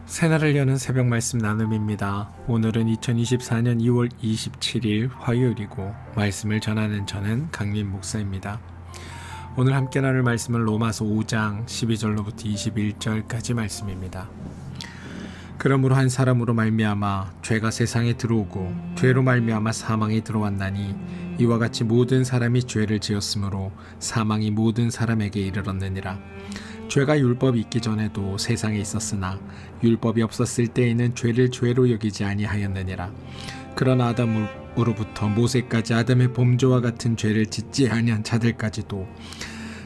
새날을 여는 새벽 말씀 나눔입니다. 오늘은 2024년 2월 27일 화요일이고 말씀을 전하는 저는 강민 목사입니다. 오늘 함께 나눌 말씀은 로마서 5장 12절로부터 21절까지 말씀입니다. 그러므로 한 사람으로 말미암아 죄가 세상에 들어오고 죄로 말미암아 사망이 들어왔나니 이와 같이 모든 사람이 죄를 지었으므로 사망이 모든 사람에게 이르렀느니라. 죄가 율법이 있기 전에도 세상에 있었으나 율법이 없었을 때에는 죄를 죄로 여기지 아니하였느니라. 그러나 아담으로부터 모세까지 아담의 범죄와 같은 죄를 짓지 아니한 자들까지도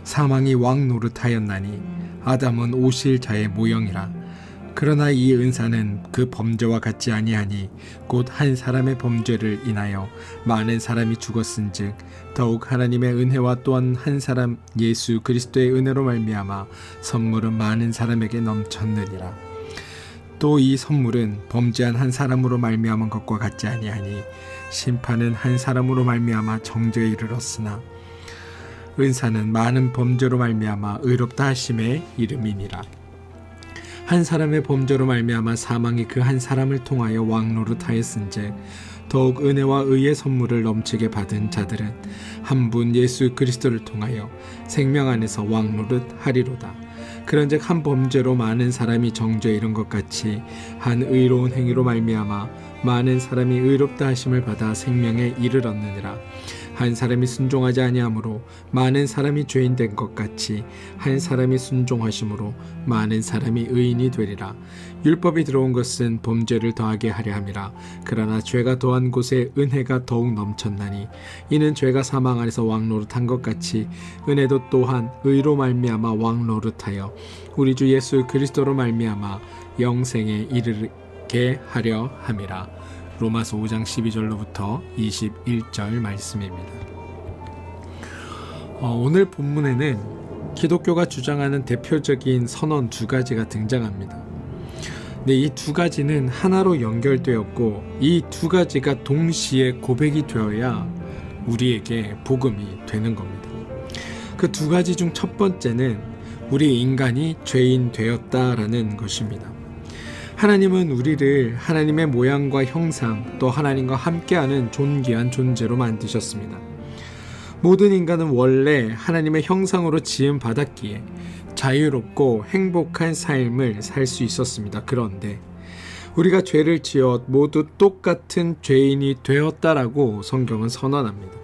사망이 왕 노릇하였나니 아담은 오실 자의 모형이라. 그러나 이 은사는 그 범죄와 같지 아니하니 곧 한 사람의 범죄를 인하여 많은 사람이 죽었은즉 더욱 하나님의 은혜와 또한 한 사람 예수 그리스도의 은혜로 말미암아 선물은 많은 사람에게 넘쳤느니라. 또 이 선물은 범죄한 한 사람으로 말미암은 것과 같지 아니하니 심판은 한 사람으로 말미암아 정죄에 이르렀으나 은사는 많은 범죄로 말미암아 의롭다 하심의 이름이니라. 한 사람의 범죄로 말미암아 사망이 그 한 사람을 통하여 왕노릇하였은즉 더욱 은혜와 의의 선물을 넘치게 받은 자들은 한 분 예수 그리스도를 통하여 생명 안에서 왕노릇하리로다. 그런즉 한 범죄로 많은 사람이 정죄에 이른 것 같이 한 의로운 행위로 말미암아 많은 사람이 의롭다 하심을 받아 생명에 이르렀느니라. 한 사람이 순종하지 아니하므로 많은 사람이 죄인 된 것 같이 한 사람이 순종하심으로 많은 사람이 의인이 되리라. 율법이 들어온 것은 범죄를 더하게 하려 함이라. 그러나 죄가 더한 곳에 은혜가 더욱 넘쳤나니 이는 죄가 사망 안에서 왕노릇한 것 같이 은혜도 또한 의로 말미암아 왕노릇하여 우리 주 예수 그리스도로 말미암아 영생에 이르게 하려 함이라. 로마서 5장 12절로부터 21절 말씀입니다. 오늘 본문에는 기독교가 주장하는 대표적인 선언 두 가지가 등장합니다. 근데 이 두 가지는 하나로 연결되었고 이 두 가지가 동시에 고백이 되어야 우리에게 복음이 되는 겁니다. 그 두 가지 중 첫 번째는 우리 인간이 죄인 되었다라는 것입니다. 하나님은 우리를 하나님의 모양과 형상 또 하나님과 함께하는 존귀한 존재로 만드셨습니다. 모든 인간은 원래 하나님의 형상으로 지음 받았기에 자유롭고 행복한 삶을 살 수 있었습니다. 그런데 우리가 죄를 지어 모두 똑같은 죄인이 되었다라고 성경은 선언합니다.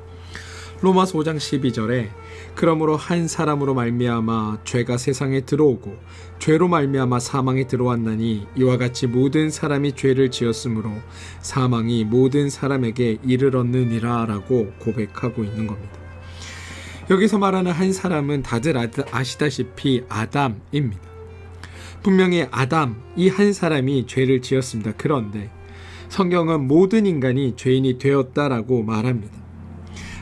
로마서 5장 12절에 그러므로 한 사람으로 말미암아 죄가 세상에 들어오고 죄로 말미암아 사망이 들어왔나니 이와 같이 모든 사람이 죄를 지었으므로 사망이 모든 사람에게 이르렀느니라 라고 고백하고 있는 겁니다. 여기서 말하는 한 사람은 다들 아시다시피 아담입니다. 분명히 아담 이 한 사람이 죄를 지었습니다. 그런데 성경은 모든 인간이 죄인이 되었다라고 말합니다.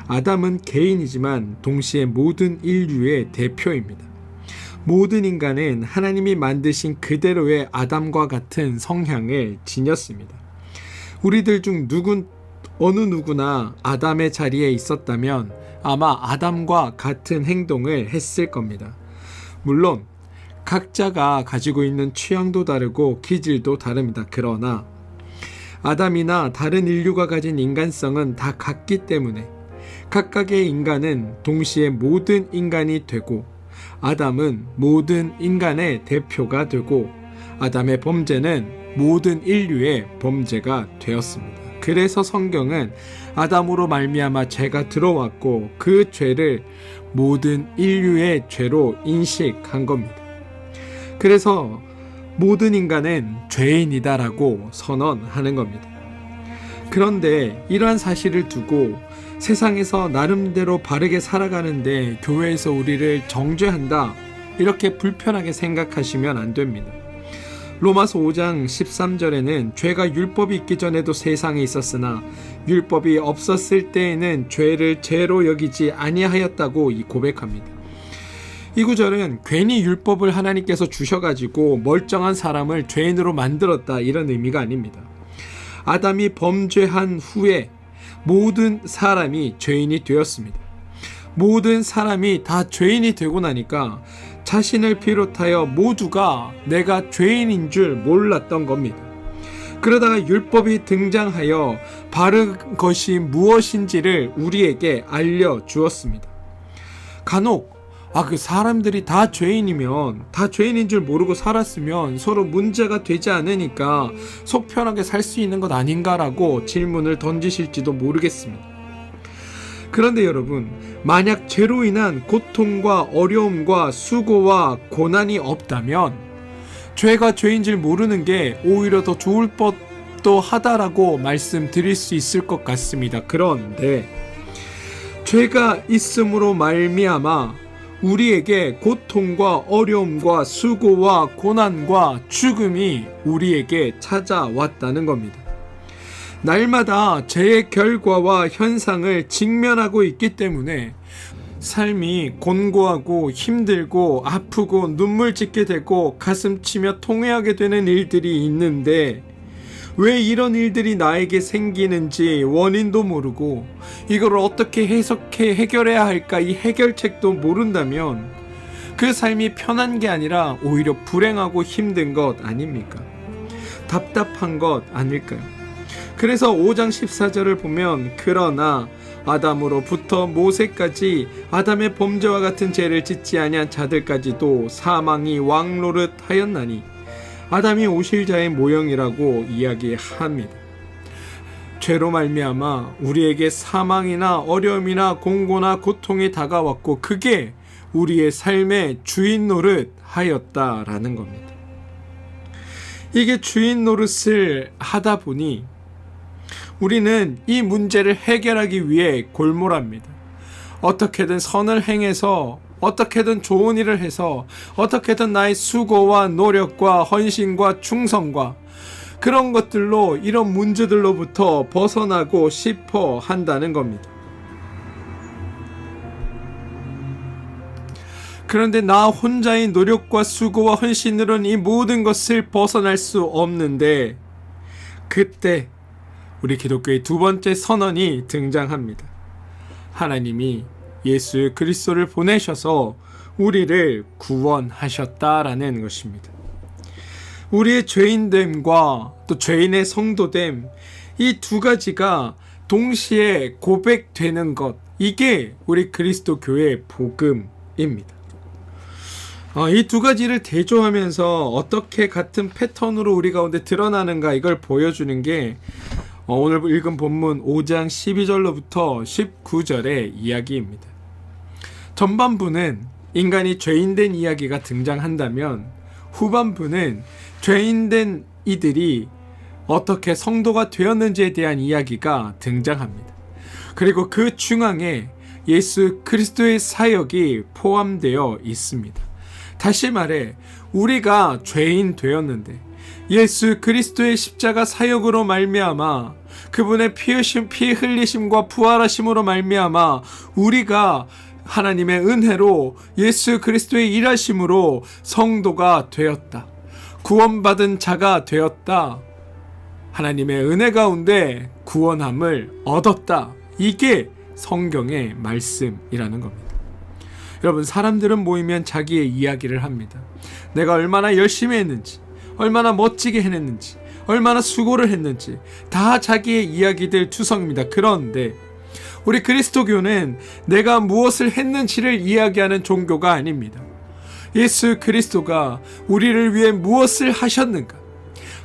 아담은 개인이지만 동시에 모든 인류의 대표입니다. 모든 인간은 하나님이 만드신 그대로의 아담과 같은 성향을 지녔습니다. 우리들 중 어느 누구나 아담의 자리에 있었다면 아마 아담과 같은 행동을 했을 겁니다. 물론 각자가 가지고 있는 취향도 다르고 기질도 다릅니다. 그러나 아담이나 다른 인류가 가진 인간성은 다 같기 때문에 각각의 인간은 동시에 모든 인간이 되고 아담은 모든 인간의 대표가 되고 아담의 범죄는 모든 인류의 범죄가 되었습니다. 그래서 성경은 아담으로 말미암아 죄가 들어왔고 그 죄를 모든 인류의 죄로 인식한 겁니다. 그래서 모든 인간은 죄인이다라고 선언하는 겁니다. 그런데 이러한 사실을 두고 세상에서 나름대로 바르게 살아가는데 교회에서 우리를 정죄한다 이렇게 불편하게 생각하시면 안 됩니다. 로마서 5장 13절에는 죄가 율법이 있기 전에도 세상에 있었으나 율법이 없었을 때에는 죄를 죄로 여기지 아니하였다고 고백합니다. 이 구절은 괜히 율법을 하나님께서 주셔가지고 멀쩡한 사람을 죄인으로 만들었다 이런 의미가 아닙니다. 아담이 범죄한 후에 모든 사람이 죄인이 되었습니다. 모든 사람이 다 죄인이 되고 나니까 자신을 비롯하여 모두가 내가 죄인인 줄 몰랐던 겁니다. 그러다가 율법이 등장하여 바른 것이 무엇인지를 우리에게 알려주었습니다. 간혹 그 사람들이 다 죄인이면, 다 죄인인 줄 모르고 살았으면 서로 문제가 되지 않으니까 속 편하게 살 수 있는 것 아닌가라고 질문을 던지실지도 모르겠습니다. 그런데 여러분, 만약 죄로 인한 고통과 어려움과 수고와 고난이 없다면 죄가 죄인 줄 모르는 게 오히려 더 좋을 법도 하다라고 말씀드릴 수 있을 것 같습니다. 그런데 죄가 있음으로 말미암아 우리에게 고통과 어려움과 수고와 고난과 죽음이 우리에게 찾아왔다는 겁니다. 날마다 죄의 결과와 현상을 직면하고 있기 때문에 삶이 곤고하고 힘들고 아프고 눈물 짓게 되고 가슴 치며 통회하게 되는 일들이 있는데, 왜 이런 일들이 나에게 생기는지 원인도 모르고 이걸 어떻게 해결해야 할까, 이 해결책도 모른다면 그 삶이 편한 게 아니라 오히려 불행하고 힘든 것 아닙니까? 답답한 것 아닐까요? 그래서 5장 14절을 보면, 그러나 아담으로부터 모세까지 아담의 범죄와 같은 죄를 짓지 아니한 자들까지도 사망이 왕노릇 하였나니 아담이 오실 자의 모형이라고 이야기합니다. 죄로 말미암아 우리에게 사망이나 어려움이나 공고나 고통이 다가왔고 그게 우리의 삶의 주인 노릇 하였다라는 겁니다. 이게 주인 노릇을 하다 보니 우리는 이 문제를 해결하기 위해 골몰합니다. 어떻게든 선을 행해서, 어떻게든 좋은 일을 해서, 어떻게든 나의 수고와 노력과 헌신과 충성과 그런 것들로 이런 문제들로부터 벗어나고 싶어 한다는 겁니다. 그런데 나 혼자의 노력과 수고와 헌신으로는 이 모든 것을 벗어날 수 없는데, 그때 우리 기독교의 두 번째 선언이 등장합니다. 하나님이 예수 그리스도를 보내셔서 우리를 구원하셨다라는 것입니다. 우리의 죄인됨과 또 죄인의 성도됨, 이 두 가지가 동시에 고백되는 것, 이게 우리 그리스도 교회의 복음입니다. 이 두 가지를 대조하면서 어떻게 같은 패턴으로 우리 가운데 드러나는가, 이걸 보여주는 게 오늘 읽은 본문 5장 12절로부터 19절의 이야기입니다. 전반부는 인간이 죄인된 이야기가 등장한다면 후반부는 죄인된 이들이 어떻게 성도가 되었는지에 대한 이야기가 등장합니다. 그리고 그 중앙에 예수 그리스도의 사역이 포함되어 있습니다. 다시 말해, 우리가 죄인 되었는데 예수 그리스도의 십자가 사역으로 말미암아 그분의 피 흘리심과 부활하심으로 말미암아 우리가 하나님의 은혜로 예수 그리스도의 일하심으로 성도가 되었다. 구원받은 자가 되었다. 하나님의 은혜 가운데 구원함을 얻었다. 이게 성경의 말씀이라는 겁니다. 여러분, 사람들은 모이면 자기의 이야기를 합니다. 내가 얼마나 열심히 했는지, 얼마나 멋지게 해냈는지, 얼마나 수고를 했는지 다 자기의 이야기들 투성입니다. 그런데 우리 그리스도교는 내가 무엇을 했는지를 이야기하는 종교가 아닙니다. 예수 그리스도가 우리를 위해 무엇을 하셨는가,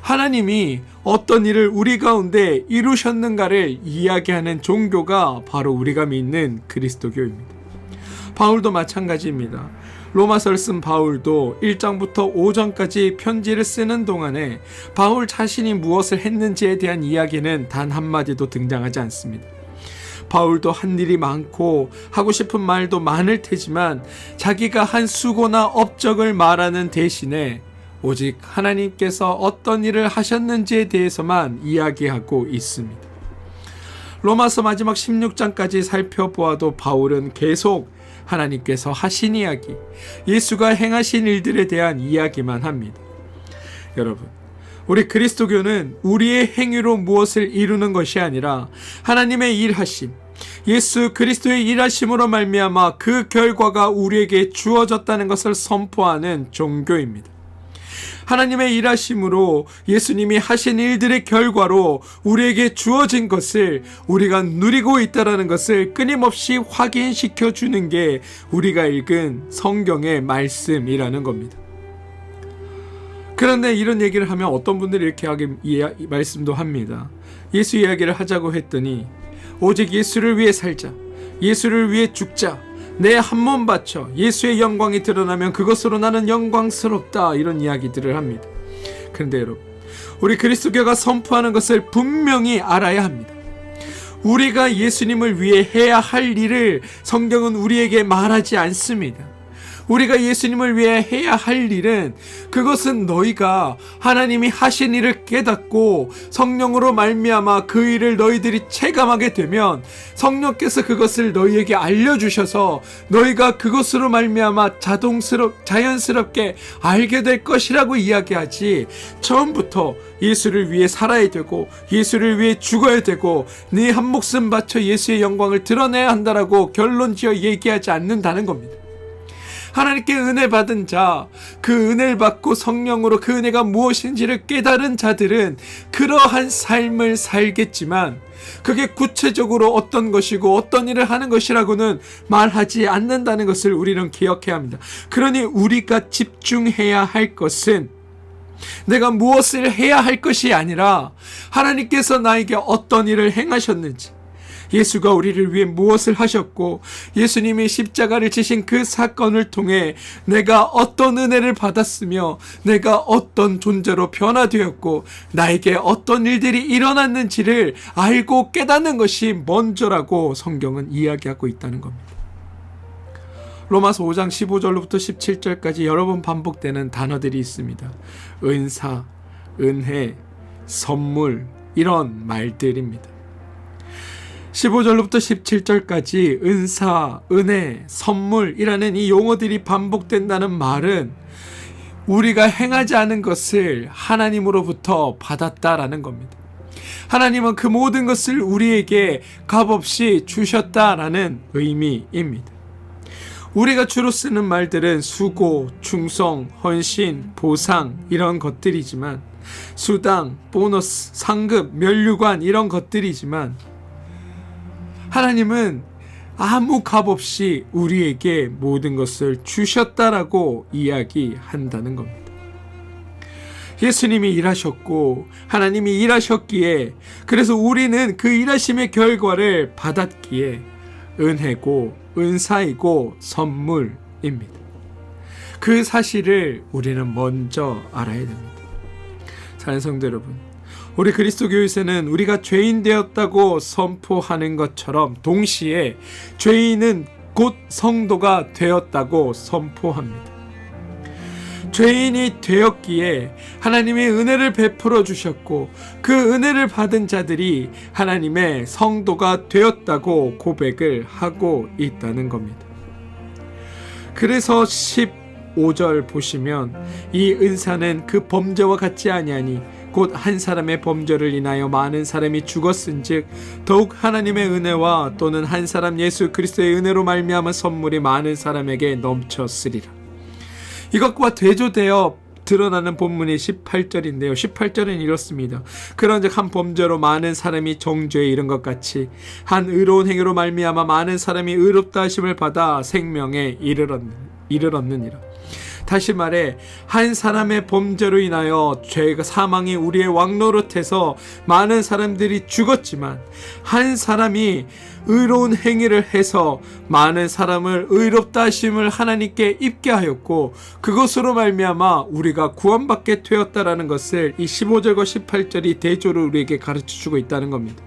하나님이 어떤 일을 우리 가운데 이루셨는가를 이야기하는 종교가 바로 우리가 믿는 그리스도교입니다. 바울도 마찬가지입니다. 로마서를 쓴 바울도 1장부터 5장까지 편지를 쓰는 동안에 바울 자신이 무엇을 했는지에 대한 이야기는 단 한마디도 등장하지 않습니다. 바울도 한 일이 많고 하고 싶은 말도 많을 테지만 자기가 한 수고나 업적을 말하는 대신에 오직 하나님께서 어떤 일을 하셨는지에 대해서만 이야기하고 있습니다. 로마서 마지막 16장까지 살펴보아도 바울은 계속 하나님께서 하신 이야기, 예수가 행하신 일들에 대한 이야기만 합니다. 여러분, 우리 그리스도교는 우리의 행위로 무엇을 이루는 것이 아니라 하나님의 일하심, 예수 그리스도의 일하심으로 말미암아 그 결과가 우리에게 주어졌다는 것을 선포하는 종교입니다. 하나님의 일하심으로 예수님이 하신 일들의 결과로 우리에게 주어진 것을 우리가 누리고 있다는 것을 끊임없이 확인시켜 주는 게 우리가 읽은 성경의 말씀이라는 겁니다. 그런데 이런 얘기를 하면 어떤 분들이 이렇게 말씀도 합니다. 예수 이야기를 하자고 했더니 오직 예수를 위해 살자, 예수를 위해 죽자, 내 한 몸 바쳐 예수의 영광이 드러나면 그것으로 나는 영광스럽다, 이런 이야기들을 합니다. 그런데 여러분, 우리 그리스도교가 선포하는 것을 분명히 알아야 합니다. 우리가 예수님을 위해 해야 할 일을 성경은 우리에게 말하지 않습니다. 우리가 예수님을 위해 해야 할 일은 그것은 너희가 하나님이 하신 일을 깨닫고 성령으로 말미암아 그 일을 너희들이 체감하게 되면 성령께서 그것을 너희에게 알려주셔서 너희가 그것으로 말미암아 자연스럽게 알게 될 것이라고 이야기하지, 처음부터 예수를 위해 살아야 되고 예수를 위해 죽어야 되고 네 한 목숨 바쳐 예수의 영광을 드러내야 한다라고 결론지어 얘기하지 않는다는 겁니다. 하나님께 은혜 받은 자, 그 은혜를 받고 성령으로 그 은혜가 무엇인지를 깨달은 자들은 그러한 삶을 살겠지만 그게 구체적으로 어떤 것이고 어떤 일을 하는 것이라고는 말하지 않는다는 것을 우리는 기억해야 합니다. 그러니 우리가 집중해야 할 것은 내가 무엇을 해야 할 것이 아니라 하나님께서 나에게 어떤 일을 행하셨는지, 예수가 우리를 위해 무엇을 하셨고 예수님이 십자가를 지신 그 사건을 통해 내가 어떤 은혜를 받았으며 내가 어떤 존재로 변화되었고 나에게 어떤 일들이 일어났는지를 알고 깨닫는 것이 먼저라고 성경은 이야기하고 있다는 겁니다. 로마서 5장 15절로부터 17절까지 여러 번 반복되는 단어들이 있습니다. 은사, 은혜, 선물, 이런 말들입니다. 15절로부터 17절까지 은사, 은혜, 선물이라는 이 용어들이 반복된다는 말은 우리가 행하지 않은 것을 하나님으로부터 받았다라는 겁니다. 하나님은 그 모든 것을 우리에게 값없이 주셨다라는 의미입니다. 우리가 주로 쓰는 말들은 수고, 충성, 헌신, 보상, 이런 것들이지만, 수당, 보너스, 상급, 면류관, 이런 것들이지만 하나님은 아무 값없이 우리에게 모든 것을 주셨다라고 이야기한다는 겁니다. 예수님이 일하셨고 하나님이 일하셨기에, 그래서 우리는 그 일하심의 결과를 받았기에 은혜고 은사이고 선물입니다. 그 사실을 우리는 먼저 알아야 됩니다. 사랑하는 성도 여러분, 우리 그리스도교에서는 우리가 죄인 되었다고 선포하는 것처럼 동시에 죄인은 곧 성도가 되었다고 선포합니다. 죄인이 되었기에 하나님이 은혜를 베풀어 주셨고 그 은혜를 받은 자들이 하나님의 성도가 되었다고 고백을 하고 있다는 겁니다. 그래서 15절 보시면 이 은사는 그 범죄와 같지 아니하니 곧 한 사람의 범죄를 인하여 많은 사람이 죽었은즉 더욱 하나님의 은혜와 또는 한 사람 예수 그리스도의 은혜로 말미암은 선물이 많은 사람에게 넘쳤으리라. 이것과 대조되어 드러나는 본문이 18절인데요. 18절은 이렇습니다. 그런즉 한 범죄로 많은 사람이 정죄에 이른 것 같이 한 의로운 행위로 말미암아 많은 사람이 의롭다 하심을 받아 생명에 이르렀느니라. 다시 말해 한 사람의 범죄로 인하여 죄가 사망이 우리의 왕노릇해서 많은 사람들이 죽었지만 한 사람이 의로운 행위를 해서 많은 사람을 의롭다 하심을 하나님께 입게 하였고 그것으로 말미암아 우리가 구원받게 되었다라는 것을 이 15절과 18절이 대조로 우리에게 가르쳐주고 있다는 겁니다.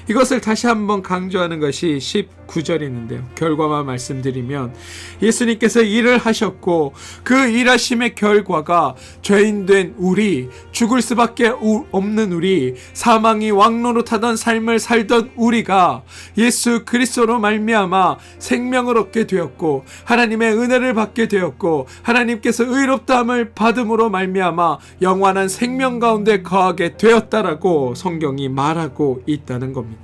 이것을 다시 한번 강조하는 것이 19절이 있는데요. 결과만 말씀드리면 예수님께서 일을 하셨고 그 일하심의 결과가 죄인된 우리, 죽을 수밖에 없는 우리, 사망이 왕노릇하던 삶을 살던 우리가 예수 그리스도로 말미암아 생명을 얻게 되었고 하나님의 은혜를 받게 되었고 하나님께서 의롭다함을 받음으로 말미암아 영원한 생명 가운데 거하게 되었다라고 성경이 말하고 있다는 겁니다.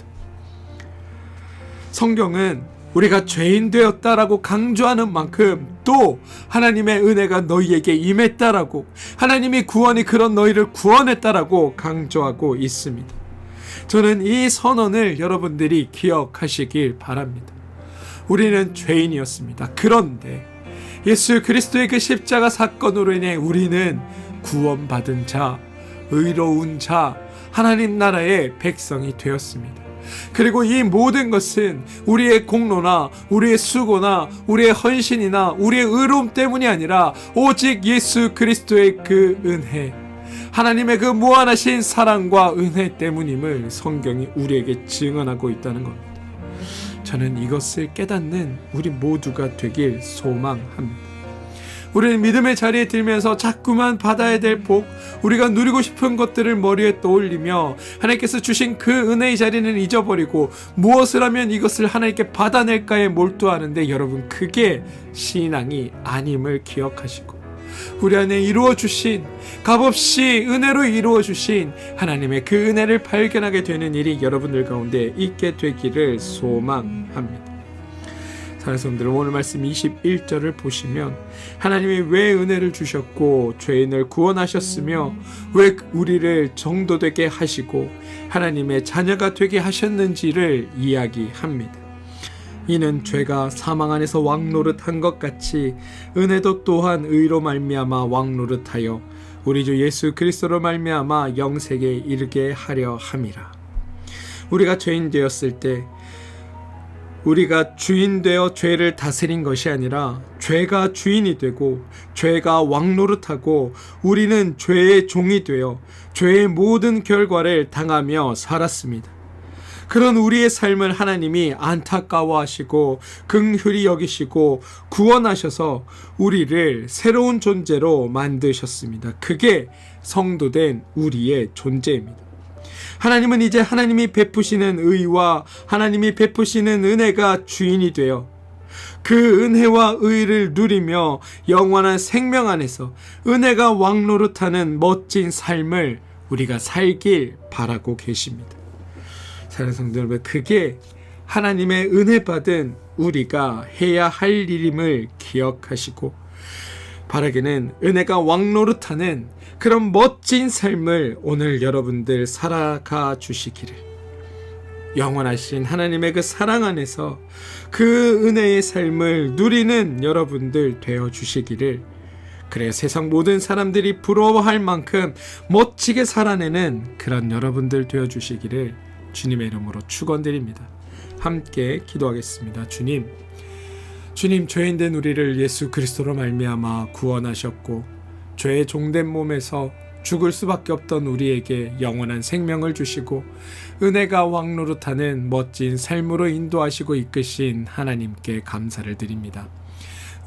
성경은 우리가 죄인 되었다라고 강조하는 만큼 또 하나님의 은혜가 너희에게 임했다라고, 하나님이 구원이 그런 너희를 구원했다라고 강조하고 있습니다. 저는 이 선언을 여러분들이 기억하시길 바랍니다. 우리는 죄인이었습니다. 그런데 예수 그리스도의 그 십자가 사건으로 인해 우리는 구원받은 자, 의로운 자, 하나님 나라의 백성이 되었습니다. 그리고 이 모든 것은 우리의 공로나 우리의 수고나 우리의 헌신이나 우리의 의로움 때문이 아니라 오직 예수 그리스도의 그 은혜, 하나님의 그 무한하신 사랑과 은혜 때문임을 성경이 우리에게 증언하고 있다는 겁니다. 저는 이것을 깨닫는 우리 모두가 되길 소망합니다. 우리는 믿음의 자리에 들면서 자꾸만 받아야 될 복, 우리가 누리고 싶은 것들을 머리에 떠올리며 하나님께서 주신 그 은혜의 자리는 잊어버리고 무엇을 하면 이것을 하나님께 받아낼까에 몰두하는데, 여러분, 그게 신앙이 아님을 기억하시고 우리 안에 이루어주신, 값없이 은혜로 이루어주신 하나님의 그 은혜를 발견하게 되는 일이 여러분들 가운데 있게 되기를 소망합니다. 사랑하는 성도들, 오늘 말씀 21절을 보시면 하나님이 왜 은혜를 주셨고 죄인을 구원하셨으며 왜 우리를 정도되게 하시고 하나님의 자녀가 되게 하셨는지를 이야기합니다. 이는 죄가 사망 안에서 왕노릇한 것 같이 은혜도 또한 의로 말미암아 왕노릇하여 우리 주 예수 그리스도로 말미암아 영생에 이르게 하려 함이라. 우리가 죄인 되었을 때 우리가 주인 되어 죄를 다스린 것이 아니라 죄가 주인이 되고 죄가 왕노릇하고 우리는 죄의 종이 되어 죄의 모든 결과를 당하며 살았습니다. 그런 우리의 삶을 하나님이 안타까워하시고 긍휼히 여기시고 구원하셔서 우리를 새로운 존재로 만드셨습니다. 그게 성도된 우리의 존재입니다. 하나님은 이제 하나님이 베푸시는 의와 하나님이 베푸시는 은혜가 주인이 되어 그 은혜와 의를 누리며 영원한 생명 안에서 은혜가 왕노릇하는 멋진 삶을 우리가 살길 바라고 계십니다. 사랑하는 성도 여러분, 그게 하나님의 은혜 받은 우리가 해야 할 일임을 기억하시고 바라기는 은혜가 왕노릇하는 그런 멋진 삶을 오늘 여러분들 살아가 주시기를, 영원하신 하나님의 그 사랑 안에서 그 은혜의 삶을 누리는 여러분들 되어 주시기를, 그래 세상 모든 사람들이 부러워할 만큼 멋지게 살아내는 그런 여러분들 되어 주시기를 주님의 이름으로 축원드립니다. 함께 기도하겠습니다. 주님, 죄인된 우리를 예수 그리스도로 말미암아 구원하셨고 죄의 종된 몸에서 죽을 수밖에 없던 우리에게 영원한 생명을 주시고 은혜가 왕노릇하는 멋진 삶으로 인도하시고 이끄신 하나님께 감사를 드립니다.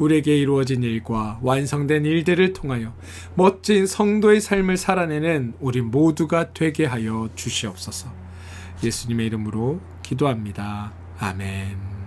우리에게 이루어진 일과 완성된 일들을 통하여 멋진 성도의 삶을 살아내는 우리 모두가 되게 하여 주시옵소서. 예수님의 이름으로 기도합니다. 아멘.